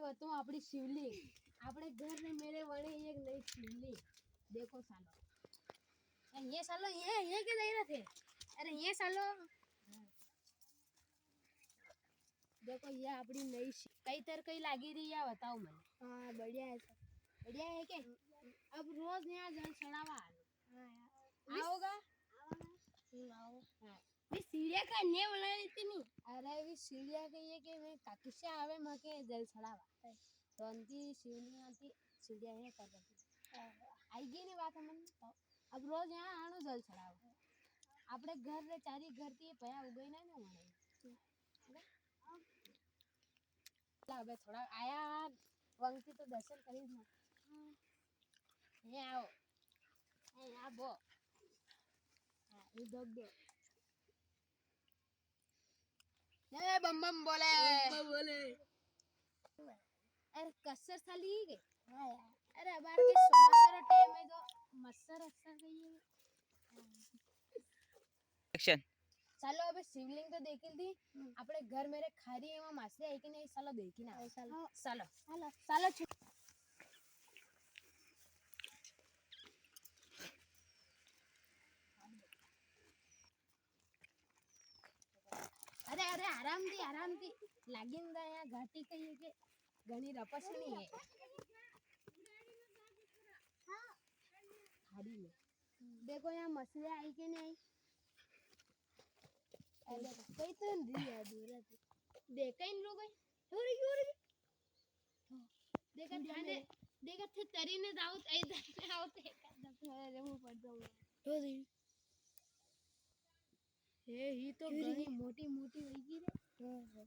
बताऊं अपनी शिवलिंग अपने घर में मेरे बने एक नई शिवलिंग देखो सालो ये सालो ये के दे रहे थे अरे ये सालो देखो ये अपनी नई कई तर कई लागी रही है बताओ मैं हाँ बढ़िया है सर बढ़िया है क्या अब रोज यहाँ जल चढ़ावा आओगा आओ हाँ भी सीढ़िया का ने बोला इतनी अरे भी सीढ़िया कहिए कि मैं काकुशा आवे मके जल चढ़ावा तो अंती शिवलिंग आती सीढ़िया है कर रही आएगी नहीं बात हमन अब रोज यहाँ आनो जल चढ़ावा આપણે ઘર રે ચારી ઘર થી પયા ઉગઈ ના ને મળે હવે થોડા આયા વંગથી તો દર્શન કરી જ ના એ આવો એ આવો હા એ દોગ દો ए बम बम बोले अरे कसर साली के हाँ यार अरे बार के समाचार टाइम में तो मस्सर अक्सर गई एक्शन ચાલો હવે શિવલિંગ તો દેખી લીધી આપણે ઘર મેરે ખારી એમાં માછલી આવી કે નહીં ચાલો દેખી ના ચાલો ચાલો हेलो ચાલો अरे अरे आराम थी लागिन दा यहाँ घाटी कहिए के घनी रपसनी है खाड़ी में देखो यहाँ मछली आई के नहीं आई अरे कई तो नहीं है दूर है देखा इन लोग और देखा थाने देखा थे तरी ने दाऊत इधर में आवते अरे वो पड़ जाऊंगा तो ये ही तो घनी मोटी मोटी होगी रे